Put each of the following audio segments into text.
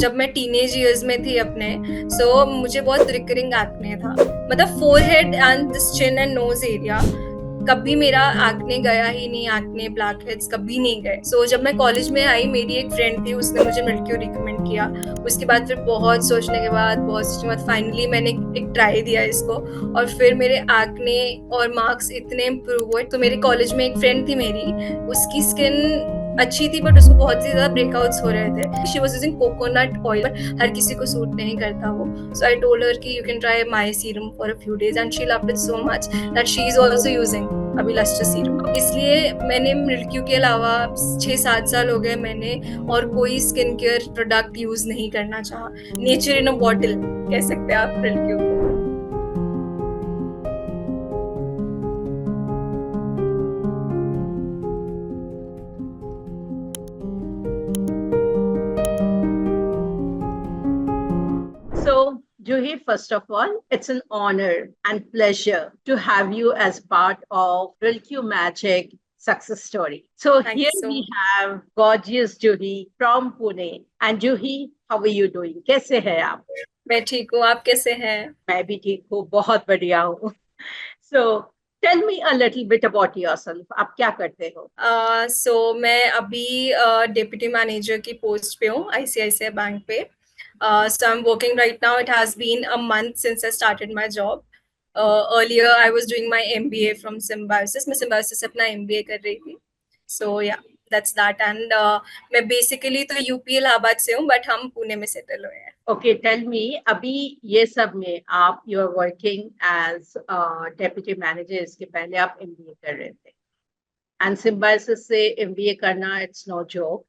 जब मैं teenage years में थी अपने, मुझे बहुत रिकरिंग एक्ने था, मतलब forehead and this chin and knows area कभी मेरा एक्ने गया ही नहीं, एक्ने ब्लैक हेड्स कभी नहीं गए। जब मैं कॉलेज में आई, मेरी एक फ्रेंड थी, उसने मुझे मिल्क्यू रिकमेंड किया। उसके बाद फिर बहुत सोचने के बाद फाइनली मैंने एक ट्राई दिया इसको, और फिर मेरे एक्ने और मार्क्स इतने इम्प्रूव हुए। तो मेरे कॉलेज में एक फ्रेंड थी मेरी, उसकी स्किन अच्छी थी बट उसको बहुत ही ज्यादा ब्रेकआउट्स हो रहे थे। She was using coconut oil, हर किसी को सूट नहीं करता वो। सो आई टोल्ड हर कि you can try my serum for a few days, and she loved it so much that she is also using अभी लस्टर सीरम। इसलिए मैंने मिल्क्यू के अलावा 6-7 साल हो गए मैंने और कोई स्किन केयर प्रोडक्ट यूज नहीं करना चाहा। नेचर इन अ बॉटल कह सकते हैं आप मिल्क्यू को। So, Juhi, first of all, it's an honor and pleasure to have you as part of RilQ Magic success story. So here we have gorgeous Juhi from Pune. And Juhi, how are you doing? कैसे हैं आप? मैं ठीक हूँ, आप कैसे हैं? मैं भी ठीक हूँ, बहुत बढ़िया हूँ. So tell me a little bit about yourself. आप क्या करते हो? मैं अभी डिप्टी मैनेजर की पोस्ट पे हूँ ICICI बैंक पे. So I'm working right now. It has been a month since I started my job. Earlier I was doing my MBA from Symbiosis. मैं Symbiosis से अपना MBA कर रही थी. So yeah, that's that. And मैं basically तो UP Allahabad से हूँ, but हम पुणे में सेटल हुए हैं. Okay, tell me, अभी ये सब में आप you are working as deputy manager, इसके पहले आप MBA कर रहे थे. And Symbiosis से MBA करना, it's no joke.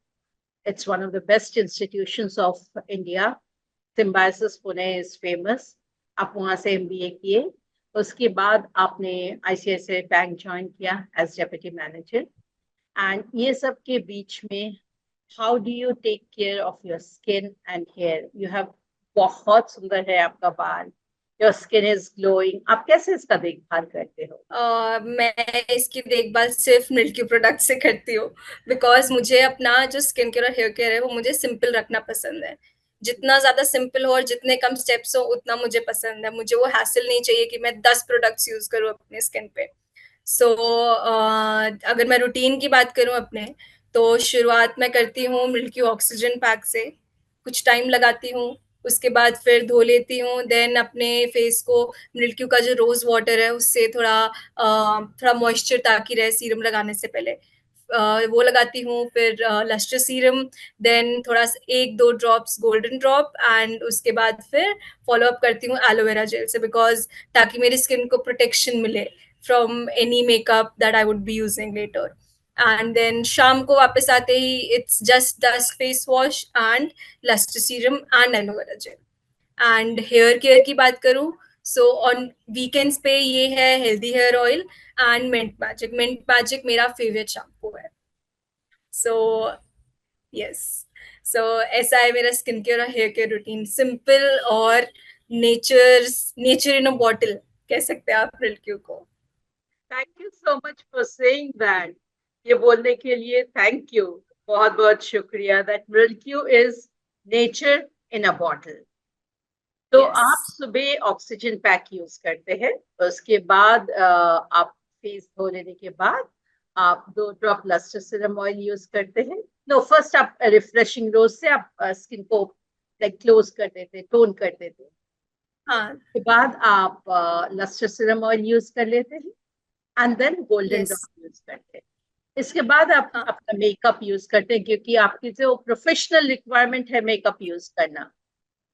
It's one of the best institutions of India. Symbiosis Pune is famous. आप वहाँ से MBA किए, उसके बाद आपने ICICI बैंक ज्वाइन किया as deputy manager. And ये सब के बीच में how do you take care of your skin and hair? You have बहुत सुंदर है आपका बाल. Your skin is glowing. आप कैसे इसका देखभाल करते हो? मैं इसकी देखभाल सिर्फ मिल्क्यू प्रोडक्ट से करती हूँ, बिकॉज मुझे अपना जो स्किन केयर और हेयर केयर है वो मुझे सिंपल रखना पसंद है. जितना ज्यादा सिंपल हो और जितने कम स्टेप्स हो उतना मुझे पसंद है. मुझे वो हैसल नहीं चाहिए कि मैं 10 प्रोडक्ट्स यूज करूँ अपने स्किन पे. अगर मैं रूटीन की बात करूँ अपने, तो शुरुआत मैं करती हूँ मिल्क्यू ऑक्सीजन पैक से, कुछ टाइम लगाती हूँ, उसके बाद फिर धो लेती हूँ. देन अपने फेस को मिल्क्यू का जो रोज वाटर है उससे थोड़ा मॉइस्चर ताकि रहे सीरम लगाने से पहले, वो लगाती हूँ. फिर लस्टर सीरम, देन थोड़ा 1-2 ड्रॉप्स गोल्डन ड्रॉप, एंड उसके बाद फिर फॉलो अप करती हूँ एलोवेरा जेल से, बिकॉज ताकि मेरी स्किन को प्रोटेक्शन मिले from any makeup that I would be using later. And then शाम को वापस आते ही it's just dust face wash and lustre serum and aloe vera gel. And hair care की बात करूँ, ऑन वीकेंड्स पे ये है healthy hair oil and mint magic. Mint magic मेरा फेवरेट शैम्पू है. यस, ऐसा है मेरा स्किन केयर और हेयर केयर रूटीन. सिंपल और नेचर इन अ बॉटल कह सकते हैं आप रिल्क्यू को. Thank you so much for saying that. ये बोलने के लिए थैंक यू, बहुत बहुत शुक्रिया. दैट रिल्क्यू is nature in a bottle. तो आप सुबह ऑक्सीजन पैक यूज करते हैं, उसके बाद आप फेस धो लेने के बाद आप 2 drop lustre serum oil use करते हैं. नो, फर्स्ट आप रिफ्रेशिंग रोज से आप स्किन को लाइक क्लोज कर देते, टोन कर देते. हाँ. उसके बाद आप लस्टर सीरम ऑयल यूज कर लेते हैं and then golden drop use करते हैं. इसके बाद आप अपना मेकअप यूज करते हैं, क्योंकि आपकी जो प्रोफेशनल रिक्वायरमेंट है मेकअप यूज करना,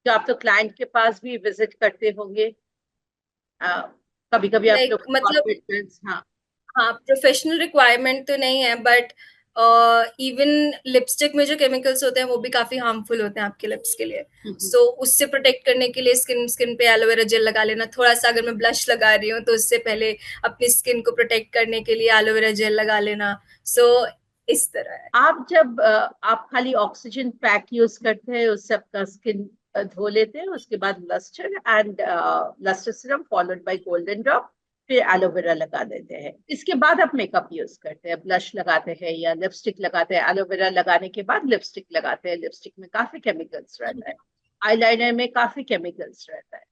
जो आप तो क्लाइंट के पास भी विजिट करते होंगे कभी कभी आप लोग, मतलब हाँ, प्रोफेशनल रिक्वायरमेंट तो नहीं है, बट इवन लिपस्टिक में जो केमिकल्स होते हैं वो भी काफी हार्मफुल होते हैं आपके लिप्स के लिए. उससे प्रोटेक्ट करने के लिए स्किन पे एलोवेरा जेल लगा लेना. थोड़ा सा अगर मैं ब्लश लगा रही हूँ तो उससे पहले अपनी स्किन को प्रोटेक्ट करने के लिए एलोवेरा जेल लगा लेना. इस तरह है. आप जब आप खाली ऑक्सीजन पैक यूज करते हैं, उससे आपका स्किन धो लेते हैं, उसके बाद lustre and lustre serum followed by golden drop, फिर एलोवेरा लगा देते हैं। इसके बाद आप मेकअप यूज करते हैं, ब्लश लगाते हैं या लिपस्टिक लगाते हैं। एलोवेरा लगाने के बाद लिपस्टिक लगाते हैं। लिपस्टिक में काफी केमिकल्स रहता है, आईलाइनर में काफी केमिकल्स रहता है।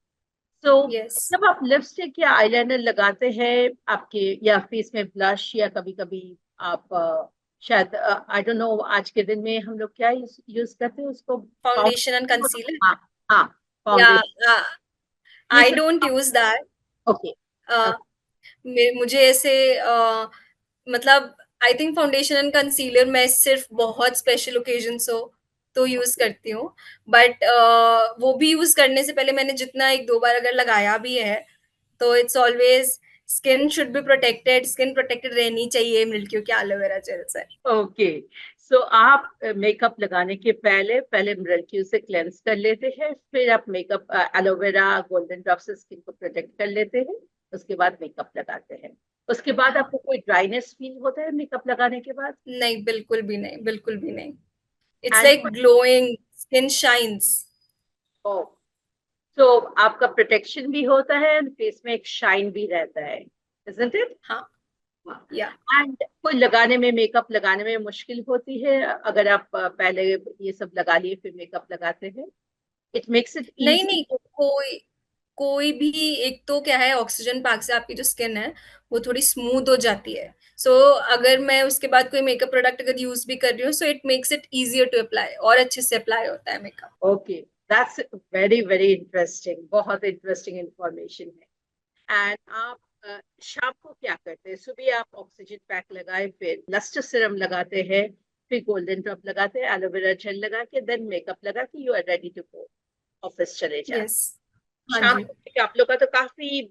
तो यस। जब आप लिपस्टिक या आईलाइनर लगाते हैं आपके, या फेस में ब्लश, या कभी कभी आप शायद आई डोंट नो आज के दिन में हम लोग क्या यूज करते हैं उसको, फाउंडेशन एंड फाउंडेशन। कंसीलर। हाँ, हाँ, या फाउंडेशन, ये आई सब। Don't use that. ओके। मुझे ऐसे मतलब I think foundation and concealer मैं सिर्फ बहुत स्पेशल ओकेजन्स हो तो यूज करती हूँ। बट वो भी यूज करने से पहले मैंने जितना एक दो बार अगर लगाया भी है तो it's always skin should be protected. Skin protected रहनी चाहिए मिल्कियों के एलोवेरा जेल से। ओके, सो आप मेकअप लगाने के पहले पहले मिल्क्यू से क्लेंस कर लेते हैं, फिर आप मेकअप एलोवेरा गोल्डन ड्रॉप से स्किन को प्रोटेक्ट कर लेते हैं, उसके बाद मेकअप लगाते हैं। उसके बाद हाँ। आपको कोई ड्राइनेस फील होता है मेकअप लगाने के बाद? नहीं, बिल्कुल भी नहीं, बिल्कुल भी नहीं। It's and like glowing, skin shines. ओ, तो आपका प्रोटेक्शन भी होता है एंड फेस में एक शाइन भी रहता है, इजंट इट? हाँ। या एंड कोई लगाने में, मेकअप लगाने में मुश्किल होती है अगर आप पहले ये सब लगा लिए फिर मेकअप लगाते हैं? इट मेक्स इट नहीं, इजी? नहीं, कोई कोई भी। एक तो क्या है, ऑक्सीजन पैक से आपकी जो स्किन है वो थोड़ी स्मूथ हो जाती है। सो अगर मैं उसके बाद कोई मेकअप प्रोडक्ट अगर यूज भी कर रही हूँ, so it makes it easier to apply, और अच्छे से अप्लाई होता है makeup. Okay, that's very very interesting, बहुत इंटरेस्टिंग इंफॉर्मेशन है। एंड आप शाम को क्या करते हैं? सुबह आप ऑक्सीजन पैक लगाए, फिर लस्टर सिरम लगाते हैं, फिर गोल्डन ड्रॉप लगाते हैं, एलोवेरा जेल लगा के, देन मेकअप लगा के you are ready to go, office चले जाते। यस। हाँ शाम जी। को क्योंकि आप लोग का तो काफी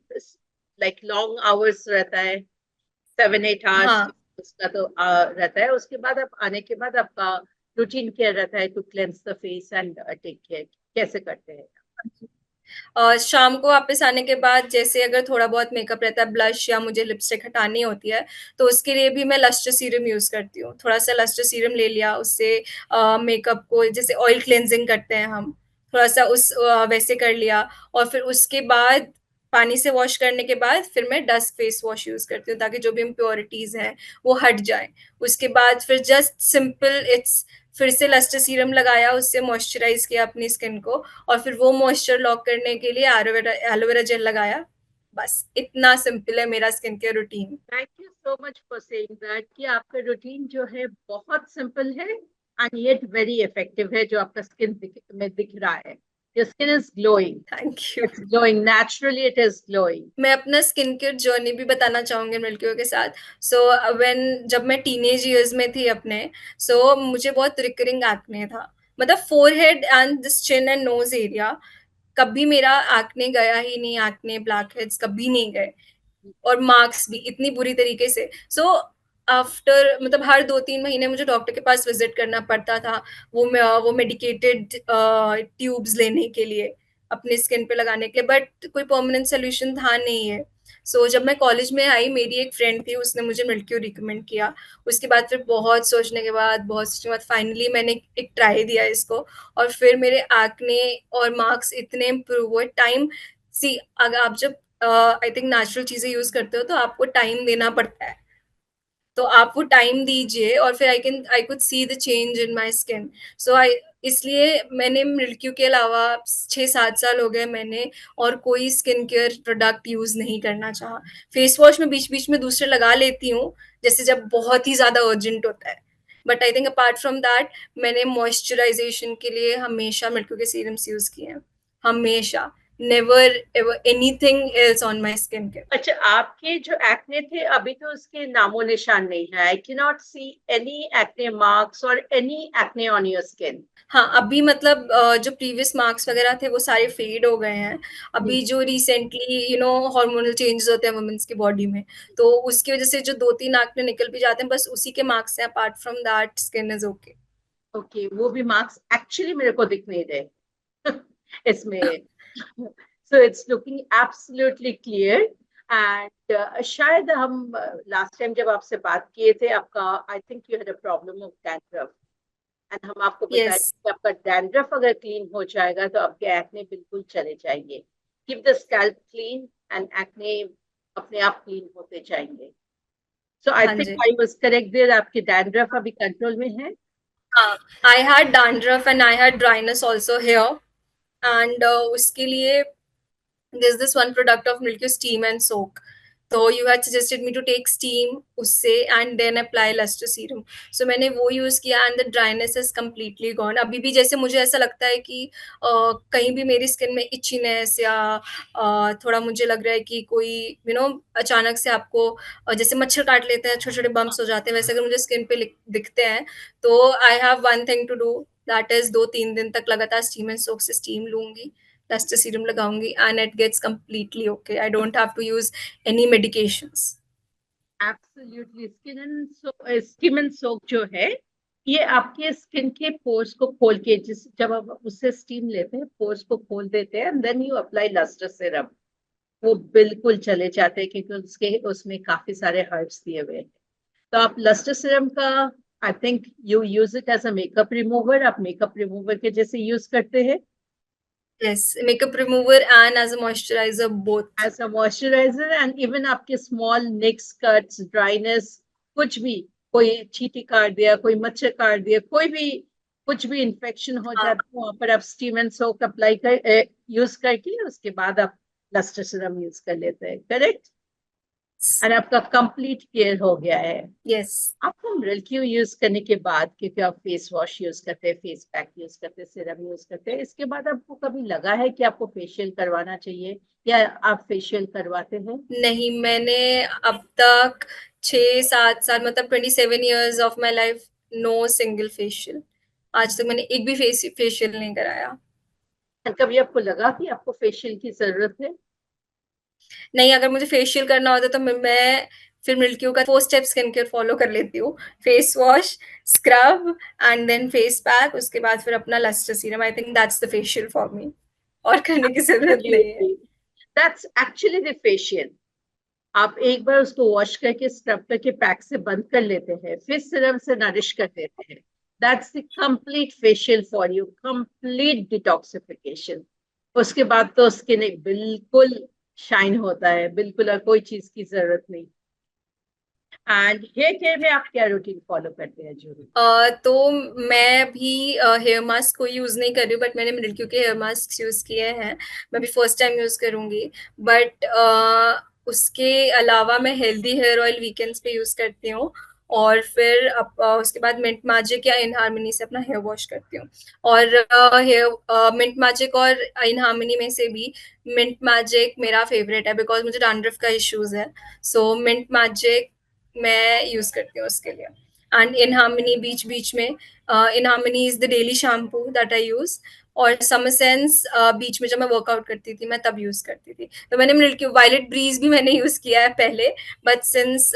लाइक लॉन्ग आवर्स रहता है, 7-8 आवर्स हाँ। उसका तो रहता है। उसके बाद आप आने के बाद आपका रूटीन क्या रहता है to cleanse the face and take care, कैसे करते हैं? शाम को वापस आने के बाद जैसे अगर थोड़ा बहुत मेकअप रहता है, ब्लश या मुझे लिपस्टिक हटानी होती है, तो उसके लिए भी मैं लस्टर सीरम यूज करती हूँ। थोड़ा सा लस्टर सीरम ले लिया, उससे मेकअप को जैसे ऑयल क्लेंजिंग करते हैं हम, थोड़ा सा उस वैसे कर लिया। और फिर उसके बाद पानी से वॉश करने के बाद फिर मैं डस्ट फेस वॉश यूज करती हूँ, ताकि जो भी इम्प्योरिटीज हैं वो हट जाए। उसके बाद फिर जस्ट सिंपल इट्स, फिर से लस्टर सीरम लगाया, उससे मॉइस्चराइज किया अपनी स्किन को, और फिर वो मॉइस्चर लॉक करने के लिए एलोवेरा एलोवेरा जेल लगाया। बस इतना सिंपल है मेरा skin care routine. Thank you so much for saying that कि आपका रूटीन जो है बहुत सिंपल है एंड येट वेरी इफेक्टिव है, जो आपका स्किन में दिख रहा है। Your skin is glowing, thank you. It's glowing naturally, it is glowing. मैं अपना स्किन केयर जर्नी भी बताना चाहूंगी मिल्कियों के साथ। सो व्हेन जब मैं टीनेज ईयर्स में थी अपने, मुझे बहुत रिकरिंग एक्ने था। मतलब forehead and this chin and knows area, कभी मेरा एक्ने गया ही नहीं। एक्ने ब्लैक हेड्स कभी नहीं गए, और मार्क्स भी इतनी बुरी तरीके से। आफ्टर मतलब हर 2-3 महीने मुझे डॉक्टर के पास विजिट करना पड़ता था, वो मेडिकेटेड ट्यूब्स लेने के लिए, अपने स्किन पे लगाने के लिए, बट कोई परमानेंट सोल्यूशन था नहीं है। जब मैं कॉलेज में आई, मेरी एक फ्रेंड थी, उसने मुझे मिल्क्यू रिकमेंड किया। उसके बाद फिर बहुत सोचने के बाद फाइनली मैंने एक ट्राई दिया इसको, और फिर मेरे एक्ने और मार्क्स इतने इम्प्रूव हुए। टाइम सी, अगर आप जब आई थिंक नेचुरल चीजें यूज करते हो तो आपको टाइम देना पड़ता है, तो आप वो टाइम दीजिए, और फिर I could see the change in my skin. I इसलिए मैंने मिल्क्यू के अलावा 6-7 साल हो गए मैंने और कोई स्किन केयर प्रोडक्ट यूज नहीं करना चाहा। फेस वॉश में बीच बीच में दूसरे लगा लेती हूँ, जैसे जब बहुत ही ज्यादा अर्जेंट होता है। But I think apart from that, मैंने मॉइस्चराइजेशन के लिए हमेशा मिल्क्यू के सीरम्स यूज किए हैं, हमेशा। Never ever anything else on my skin care. अच्छा, आपके जो एक्ने थे अभी तो उसके नामो निशान नहीं है। I can not see any acne marks और any acne on your skin. हाँ, अभी मतलब जो प्रीवियस मार्क्स वगैरह थे वो सारे फेड हो गए हैं। अभी जो रिसेंटली हार्मोनल चेंजेस होते हैं वुमेन्स की बॉडी में, तो उसकी वजह से जो 2-3 एक्ने निकल भी जाते हैं, बस उसी के मार्क्स हैं। Apart from that skin is okay. Okay, वो भी मार्क्स एक्चुअली मेरे को दिख नहीं रहे इसमें। So it's looking absolutely clear. And शायद हम लास्ट टाइम जब आपसे बात किए थे, आपका आई think you had a problem of dandruff, and हम आपको बताया यस। कि आपका डैंड्रफ अगर क्लीन हो जाएगा तो आपके एक्ने बिल्कुल चले जाएंगे। Keep the scalp clean and acne अपने आप क्लीन होते जाएंगे। सो आई हाँ थिंक जी। आई वाज करेक्ट देयर, आपके डैंड्रफ अभी कंट्रोल में है। हाँ, I had dandruff and I had dryness also here, and उसके लिए there's this one product of Milky Steam and Soak. So you had suggested me to take steam उससे and then apply luster serum. So मैंने वो use किया and the dryness is completely gone. अभी भी जैसे मुझे ऐसा लगता है कि कहीं भी मेरी स्किन में itchiness या थोड़ा मुझे लग रहा है कि कोई अचानक से आपको जैसे मच्छर काट लेते हैं, छोटे छोटे बम्प्स हो जाते हैं, वैसे अगर मुझे स्किन पे दिखते हैं तो I have one thing to do, that is 2-3 दिन तक लगातार स्टीम एंड सोक से स्टीम लूंगी, डस्ट सीरम लगाऊंगी and it gets completely okay. I don't have to use any medications. Absolutely, skin and soap जो है, ये आपके स्किन के पोर्स को खोल के, जिस जब आप उससे स्टीम लेते हैं पोर्स को खोल देते हैं, then you apply lustre serum, वो बिल्कुल चले जाते हैं क्योंकि उसके उसमें काफी सारे हर्ब्स दिए हुए हैं। तो आप लस्टर सिरम का, I think you use it as a makeup remover, आप मेकअप रिमूवर के जैसे यूज करते हैं। Yes, makeup remover and as a moisturizer both. As a moisturiser, and even आपके स्मॉल निक्स, कट्स, ड्राइनेस, कुछ भी, कोई चींटी काट दिया, कोई मच्छर काट दिया, कोई भी कुछ भी इन्फेक्शन हो हाँ, जाता है, वहां पर आप स्टीम एंड सोक अप्लाई कर यूज करके उसके बाद आप लस्टर सिरम यूज कर लेते हैं, करेक्ट। एंड आपका कंप्लीट केयर हो गया है। yes. आपको मिल्क्यू यूज करने के बाद, क्योंकि आप फेस वॉश यूज करते हैं, फेस पैक यूज करते हैं, सिरम यूज करते हैं, इसके बाद आपको कभी लगा है कि आपको फेशियल करवाना चाहिए, या आप फेशियल करवाते हैं? नहीं, मैंने अब तक 6-7 साल, मतलब 27 years of my life, no single facial. आज तक मैंने एक भी फेशियल नहीं कराया। और कभी आपको लगा कि आपको फेशियल की जरूरत है? नहीं, अगर मुझे फेशियल करना होता तो मैं फिर मिल्क्यू का 4 स्टेप स्किन केयर फॉलो कर लेती हूँ। Face wash, scrub and then face pack, उसके बाद फिर अपना lustre serum. I think that's the facial for me. और करने की जरूरत नहीं है। Absolutely. That's actually the facial. आप एक बार उसको वॉश करके स्क्रब करके पैक से बंद कर लेते हैं, फिर सिरम से नरिश कर देते हैं, that's the complete facial for you, complete detoxification. उसके बाद तो स्किन एक बिल्कुल शाइन होता है, बिल्कुल, और कोई चीज की जरूरत नहीं। एंड हेयर केयर में आप क्या रूटीन फॉलो करते हैं जरूर? तो मैं भी हेयर मास्क कोई यूज नहीं कर रही हूँ, बट मैंने मिल्क्यू के हेयर मास्क यूज किए हैं। मैं भी फर्स्ट टाइम यूज करूंगी, बट उसके अलावा मैं हेल्दी हेयर ऑयल वीकेंड्स पे यूज करती हूँ, और फिर उसके बाद मिंट मैजिक या इन हार्मनी से अपना हेयर वॉश करती हूँ। और हेयर मिंट मैजिक और इन हार्मनी में से भी मिंट मैजिक मेरा फेवरेट है, बिकॉज मुझे डैंड्रफ का इश्यूज है। सो मिंट मैजिक मैं यूज करती हूँ उसके लिए। एंड इन हार्मनी बीच बीच में, in harmony is the daily shampoo that I use. और समर सेंस बीच में जब मैं वर्कआउट करती थी मैं तब यूज करती थी। तो मैंने मिल्की वायलेट ब्रीज भी मैंने यूज किया है पहले, बट सिंस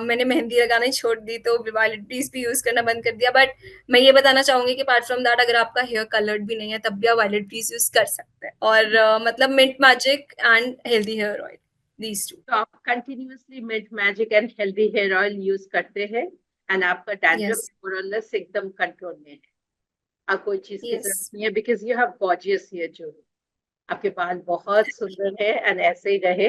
मैंने मेहंदी लगाना ही छोड़ दी तो वायलेट ब्रीज भी यूज करना बंद कर दिया। बट मैं ये बताना चाहूंगी कि अपार्ट फ्रॉम दैट, अगर आपका हेयर कलर्ड भी नहीं है तब भी आप वायलेट ब्रीज यूज कर सकते हैं। और मतलब mint magic and healthy hair oil, these two. तो आप continuously milk magic and healthy hair oil use करते हैं, एंड आपका डैंड्रफ यस, मोर और लेस एकदम कंट्रोल में है, अब कोई चीज की यस। जरूरत नहीं है, because you have gorgeous hair जो, आपके बाल बहुत सुंदर है, एंड ऐसे ही रहे।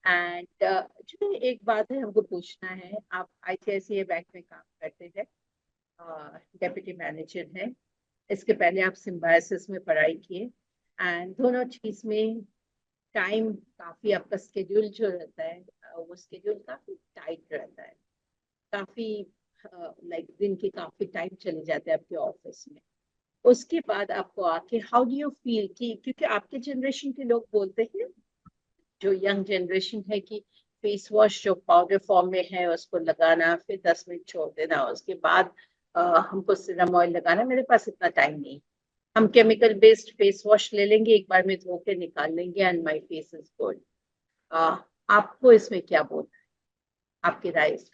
एंड जो एक बात है हमको पूछना है, आप आईसीआईसीआई बैंक में काम करते हैं, डेप्यूटी मैनेजर हैं, इसके पहले आप सिम्बायोसिस में पढ़ाई किए, एंड दोनों चीज में टाइम काफी, आपका स्केड्यूल जो रहता है वो स्केड्यूल काफी टाइट रहता है, काफी लाइक दिन के काफी टाइम चले जाते हैं आपके ऑफिस में। उसके बाद आपको आके हाउ डू यू फील कि, क्योंकि आपके जनरेशन के लोग बोलते हैं, जो यंग जनरेशन है, कि फेस वॉश जो पाउडर फॉर्म में है उसको लगाना, फिर 10 मिनट छोड़ देना, उसके बाद हमको सीरम ऑयल लगाना, मेरे पास इतना टाइम नहीं, हम केमिकल बेस्ड फेस वॉश ले लेंगे, एक बार में धो के निकाल लेंगे, and my face is good. आपको इसमें क्या बोलना है, आपकी राय इस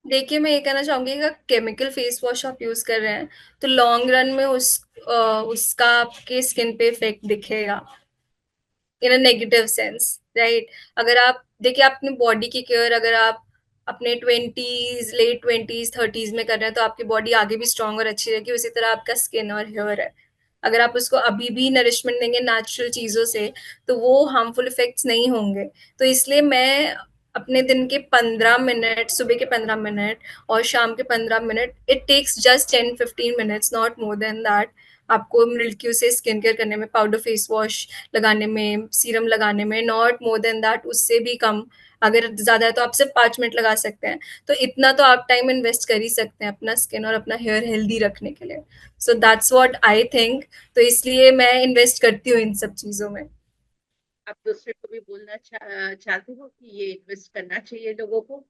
देखिए, मैं ये कहना चाहूंगी कि अगर केमिकल फेस वॉश आप यूज कर रहे हैं तो लॉन्ग रन में उसका आपके स्किन पे इफेक्ट दिखेगा, इन अ नेगेटिव सेंस, राइट। अगर आप देखिए अपनी बॉडी की केयर अगर आप अपने 20s, लेट 20s 30s में कर रहे हैं तो आपकी बॉडी आगे भी स्ट्रांग और अच्छी रहेगी, उसी तरह आपका स्किन और हेयर है। अगर आप उसको अभी भी नरिशमेंट देंगे नेचुरल चीज़ों से, तो वो हार्मफुल इफ़ेक्ट्स नहीं होंगे। तो इसलिए मैं अपने दिन के 15 मिनट, सुबह के 15 मिनट और शाम के 15 minute, it takes just 10-15 minutes, not more than that, आपको मिल्क्यू से स्किन केयर करने में, पाउडर फेस वॉश लगाने में, सीरम लगाने में, नॉट मोर देन दैट, उससे भी कम। अगर ज़्यादा है तो आप सिर्फ 5 मिनट लगा सकते हैं। तो इतना तो आप टाइम इन्वेस्ट कर ही सकते हैं अपना स्किन और अपना हेयर हेल्दी रखने के लिए। So that's what I think. तो इसलिए मैं इन्वेस्ट करती हूँ इन सब चीज़ों में। आप दूसरे को भी बोलना चाहते हो कि ये इन्वेस्ट करना चाहिए लोगों को,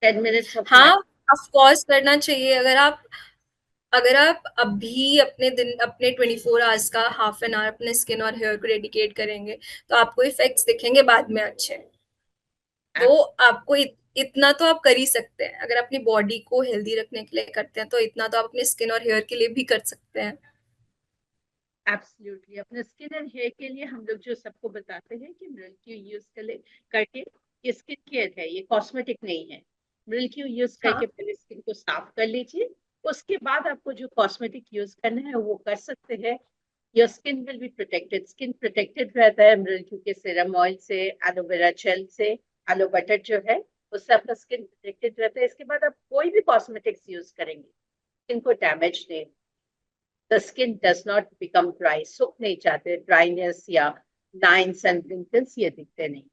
10 मिनट्स ऑफ हाँ, लाइफ? ऑफ कोर्स करना चाहिए। अगर आप अभी अपने 24 आवर्स का हाफ एन आवर अपने स्किन और हेयर को डेडिकेट करेंगे, तो आपको इफेक्ट्स दिखेंगे बाद में अच्छे। तो आपको इतना तो आप कर ही सकते हैं। अगर अपनी बॉडी को हेल्दी रखने के लिए करते हैं, तो इतना तो आप अपने स्किन और हेयर के लिए भी कर सकते हैं। एब्सोल्युटली, अपने स्किन एंड हेयर के लिए हम लोग जो सबको बताते हैं कि मिल्क यूज करके, ये स्किन केयर है, ये कॉस्मेटिक नहीं है। मिल्क यूज हाँ, करके पहले स्किन को साफ कर लीजिए, उसके बाद आपको जो कॉस्मेटिक यूज करना है वो कर सकते हैं। Your skin will be protected, skin protected रहता है मिल्क के सीरम ऑयल से, एलोवेरा जेल से, एलो बटर जो है, उससे आपका स्किन प्रोटेक्टेड रहता है। इसके बाद आप कोई भी कॉस्मेटिक्स यूज करेंगे, स्किन को डैमेज नहीं, the skin does not become dry, सूख नहीं जाते, ड्राइनेस या लाइंस एंड रिंकल्स ये दिखते नहीं।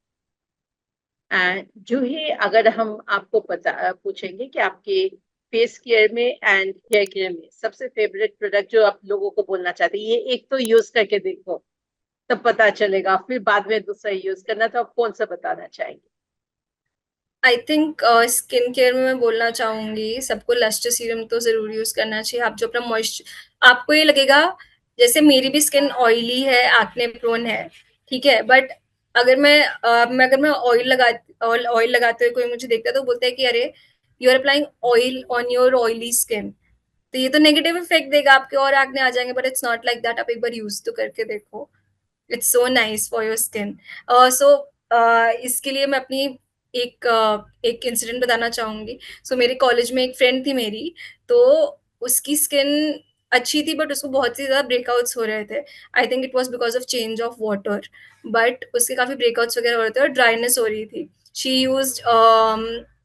एंड जो ही अगर हम आपको पूछेंगे कि आपके फेस केयर में एंड हेयर केयर में सबसे फेवरेट प्रोडक्ट जो आप लोगों को बोलना चाहते हैं, ये एक तो यूज करके देखो तब पता चलेगा, फिर बाद में दूसरा यूज करना, तो आप कौन सा बताना चाहेंगे? आई थिंक स्किन केयर में मैं बोलना चाहूंगी सबको लस्टर सीरम तो जरूर यूज करना चाहिए। आप जो अपना मॉइस्चर, आपको ये लगेगा जैसे मेरी भी स्किन ऑयली है, एक्ने प्रोन है, ठीक है, बट अगर मैं ऑयल लगाते हुए कोई मुझे देखता है तो बोलता है कि अरे, you are applying oil on your oily skin, तो ये तो नेगेटिव इफेक्ट देगा आपके और एक्ने आ जाएंगे। But it's not like that, आप एक बार यूज तो करके देखो। It's so nice for your skin. So इसके लिए मैं अपनी एक इंसिडेंट बताना चाहूंगी। सो मेरे कॉलेज में एक फ्रेंड थी मेरी, तो उसकी स्किन अच्छी थी बट उसको बहुत ही ज्यादा ब्रेकआउट्स हो रहे थे। I think it was because of change of water, but उसके काफी ब्रेकआउट्स वगैरह हो रहे थे और ड्राइनेस हो रही थी। She use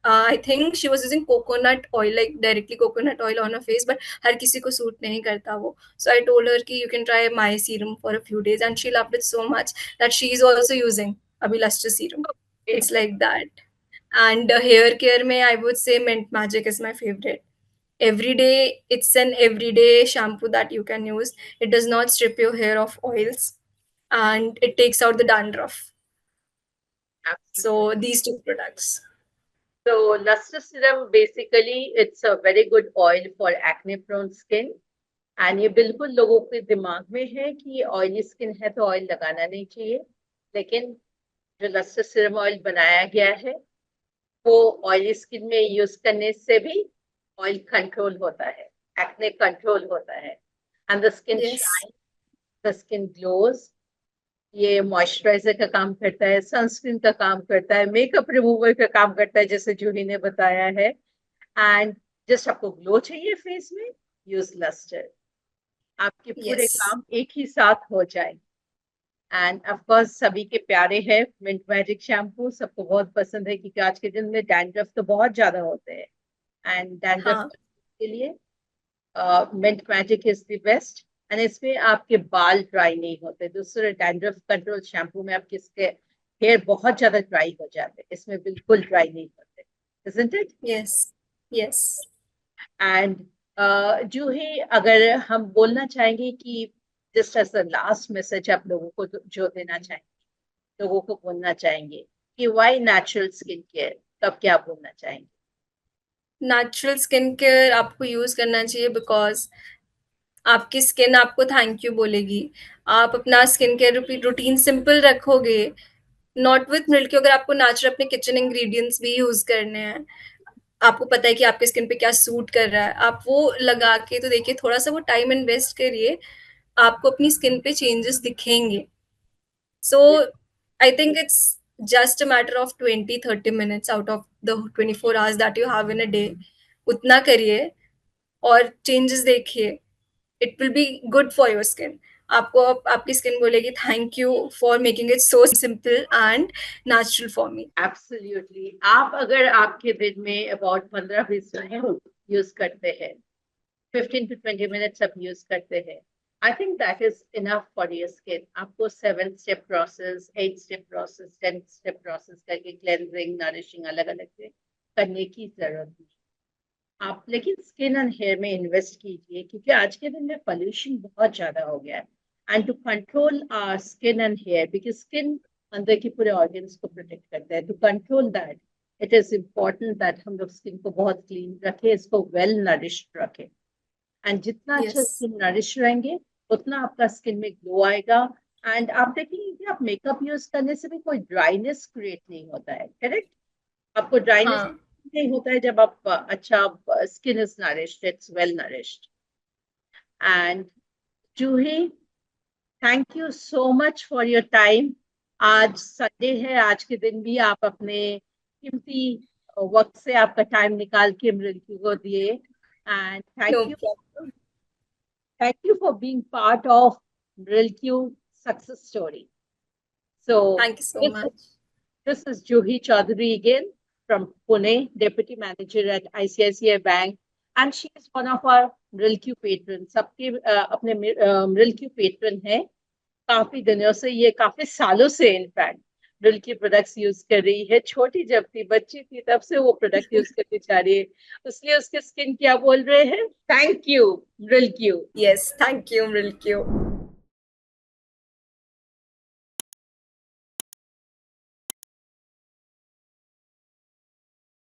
I think she was using coconut oil, like directly coconut oil on a face, but हर किसी को सूट नहीं करता वो। So I told her ki you can try my serum for a few days, and she loved it so much that she is also using Abiluster serum. It's like that. And hair care mein, I would say Mint Magic is my favorite. Every day, it's an everyday shampoo that you can use. It does not strip your hair of oils, and it takes out the dandruff. So these two products. So luster serum basically it's a very good oil for acne prone skin, and ये बिल्कुल लोगों के दिमाग में है कि oily skin है तो ऑयल लगाना नहीं चाहिए, लेकिन जो लस्टर सीरम ऑयल बनाया गया है वो ऑयली स्किन में यूज करने से भी ऑयल कंट्रोल होता है, एक्ने कंट्रोल होता है, and the skin Yes. Shine, the skin glows. ये मॉइस्चराइजर का काम करता है, सनस्क्रीन का काम करता है, मेकअप रिमूवर का काम करता है, जैसे जूही ने बताया है। एंड जस्ट आपको ग्लो चाहिए फेस में, यूज लस्टर, आपके पूरे Yes. काम एक ही साथ हो जाए। एंड ऑफ कोर्स सभी के प्यारे हैं मिंट मैजिक शैम्पू, सबको बहुत पसंद है क्योंकि आज के दिन में डैंड्रफ तो बहुत ज्यादा होते हैं, एंड डैंड्रफ हाँ. के लिए mint magic is the best. And इसमें आपके बाल ड्राई नहीं होते, दूसरे डैंड्रफ कंट्रोल शैम्पू में आपके हेयर बहुत ज्यादा ड्राई हो जाते हैं, इसमें बिल्कुल ड्राई नहीं होते, isn't it? Yes. Yes. And जो है, अगर हम बोलना चाहेंगे कि just as the last message आप लोगों को जो देना चाहेंगे, लोगों को बोलना चाहेंगे कि व्हाई नेचुरल स्किन केयर, तब क्या बोलना चाहेंगे? नेचुरल स्किन केयर आपको यूज करना चाहिए बिकॉज आपकी स्किन आपको थैंक यू बोलेगी। आप अपना स्किन केयर रूटीन सिंपल रखोगे, नॉट विथ मिल्क, अगर आपको नेचुरल अपने किचन इंग्रेडिएंट्स भी यूज करने हैं, आपको पता है कि आपके स्किन पे क्या सूट कर रहा है, आप वो लगा के तो देखिए, थोड़ा सा वो टाइम इन्वेस्ट करिए, आपको अपनी स्किन पे चेंजेस दिखेंगे। So I think it's just a matter of 20-30 minutes out of the 24 hours that you have in a day. उतना करिए और चेंजेस देखिए। It will be good for your skin. आपको आपकी स्किन बोलेगी thank you for making it so simple and natural for me. Absolutely. आप अगर आपके दिन में अबाउट 15-20 मिनट यूज करते हैं, 15 to 20 minutes आप यूज करते हैं, I think that is enough for your skin. आपको 7 step process, 8 step process, 10 step process करके क्लेंजिंग, नरिशिंग अलग अलग से करने की जरूरत नहीं। आप लेकिन स्किन एंड हेयर में इन्वेस्ट कीजिए, क्योंकि आज के दिन में पोल्यूशन बहुत ज्यादा हो गया है। And to control our skin and hair, because skin अंदर की पूरे ऑर्गन्स को प्रोटेक्ट करता है, to control that it is important that हम लोग स्किन को बहुत क्लीन रखें, इसको वेल नरिश्ड रखें। एंड जितना अच्छा यस स्किन नरिश रहेंगे, उतना आपका स्किन में ग्लो आएगा। एंड आप देखेंगे कि आप मेकअप यूज करने से भी कोई ड्राइनेस क्रिएट नहीं होता है, करेक्ट? आपको ड्राइनेस हाँ नहीं होता है जब आप अच्छा skin is nourished, it's well nourished. And Juhi, thank you so much for your time. आज संडे है, आज के दिन भी आप अपने कीमती वक्त से आपका टाइम निकाल के मृत्यु को दिए। And no thank you for being part of Rilq success story. So thank you so this much. this is Juhi Chaudhary again from Pune, Deputy Manager at ICICI Bank, and she is one of our Rilq patrons. सबके अपने Rilq patron है, काफी दिनों से, ये काफी सालों से इनफैक्ट Rilq प्रोडक्ट्स यूज कर रही है। छोटी जब थी, बच्ची थी, तब से वो प्रोडक्ट यूज करती जा रही है, इसलिए उसके स्किन क्या बोल रहे हैं, thank you Rilq। Yes thank you milk you.